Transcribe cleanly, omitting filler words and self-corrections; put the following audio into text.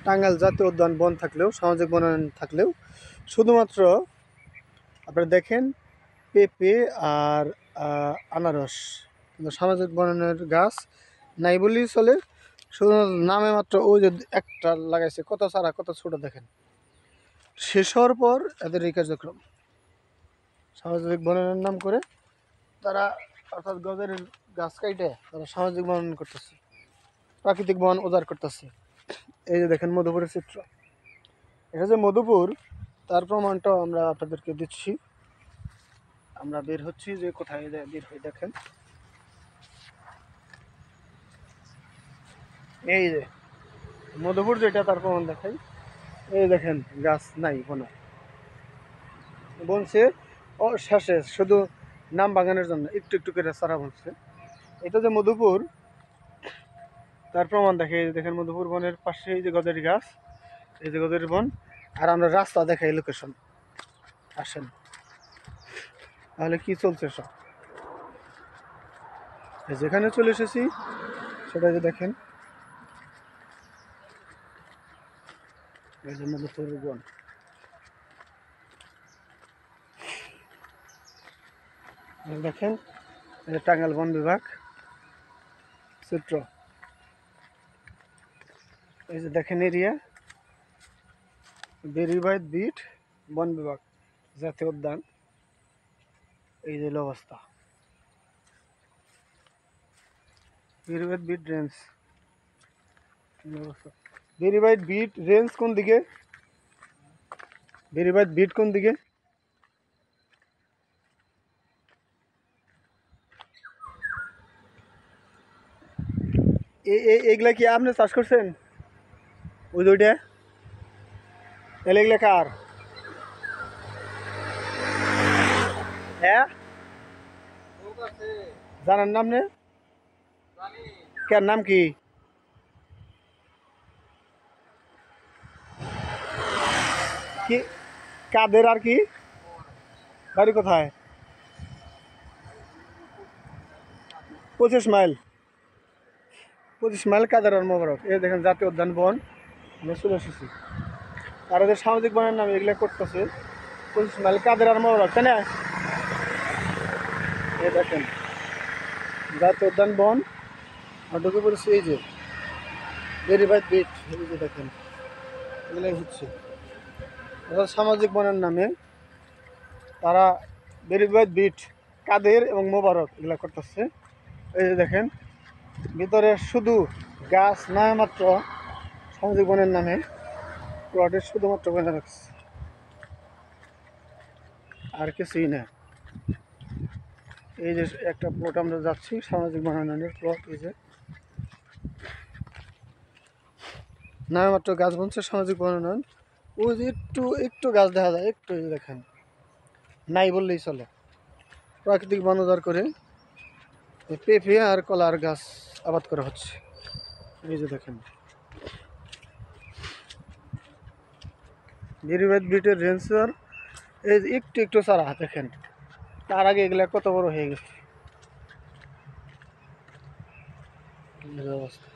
টাঙ্গাইল জাতীয় উদ্যান বন থাকলেও, সামাজিক বনায়ন থাকলেও শুধুমাত্র আপনারা দেখেন পেঁপে আর আনারস, কিন্তু সামাজিক বনায়নের গাছ নাই বললেই চলে। শুধু নামে মাত্র ওই যে একটা লাগাইছে, কত চারা, কত ছোট দেখেন। শেষ হওয়ার পর এদের এই কার্যক্রম সামাজিক বনায়নের নাম করে তারা, অর্থাৎ গজের গাছ কাইটে তারা সামাজিক বনায়ন করতেছে, প্রাকৃতিক বন উজাড় করতেছে। এই যে দেখেন মধুপুরের চিত্র, এটা যে মধুপুর তার প্রমাণটাও আমরা আপনাদেরকে দিচ্ছি। আমরা বের হচ্ছি যে কোথায় বের হয়ে দেখেন, এই যে মধুপুর যেটা তার প্রমাণ দেখাই। এই দেখেন গাছ নাই, কোনো বনছে ও শেষে শুধু নাম বাগানের জন্য একটু একটু করে চারা বনছে। এটা যে মধুপুর তার প্রমাণ দেখে, এই যে দেখেন মধুপুর বনের পাশে এই যে গদের গাছ, এই যে গদের বন। আর আমরা রাস্তা দেখাই, লোকেশন আসেন তাহলে কি চলছে সব। যেখানে চলে এসেছি সেটা যে দেখেন, এই যে মধুপুর বন। দেখেন এই যে টাঙ্গাইল বন বিভাগ চিত্র, এই যে দেখেন এরিয়া বেরিবাইদ বিট বন বিভাগ জাতীয় উদ্যান। এই যে অবস্থা Beribaid bit range, Beribaid bit range কোন দিকে, বেরিবাইদ বিট কোন দিকে? এইগুলা কি আপনি চাষ করছেন? ওই দুইটা তাহলে এগুলা কার? হ্যাঁ জানার নাম নে, কার নাম কি? কি কাদের আর কি? বাড়ি কোথায়? 25 মাইল। 25 মাইল কাদের আর মোবারক। এই দেখেন জাতীয় উদ্যান বন আমরা চলে এসেছি। আর এদের সামাজিক বনের নামে এগুলা করতেছে 25 মাইল কাদের আর মোবারক, তাই না? এই দেখেন জাতীয় উদ্যান বন আর ঢুকে পড়েছি এই যে বেরিবাইদ বিট। এই যে দেখেন এগুলাই হচ্ছে সামাজিক বনের নামে তারা বেরিবাইদ বিট কাদের এবং মোবারক এগুলা করতেছে। এই যে দেখেন ভিতরে শুধু গাছ নয় মাত্র সামাজিক বনের নামে প্লটের শুধুমাত্র বনে রাখছে, আর কিছুই না। এই যে একটা প্লট আমরা যাচ্ছি সামাজিক বনায়নের প্লট, এই যে নয় মাত্র গাছ বনছে সামাজিক বনায়ন। ওই যে একটু একটু গাছ দেখা যায়, একটু এই দেখেন নাই বললেই চলে। প্রাকৃতিক বন উজাড় করে পেঁপে আর কলার গাছ আবাদ করা হচ্ছে। এই যে দেখেন বেরিবাইদ বিটের রেঞ্জার, এই যে একটু একটু চারা দেখেন, তার আগে এগুলা কত বড় হয়ে গেছে অবস্থা।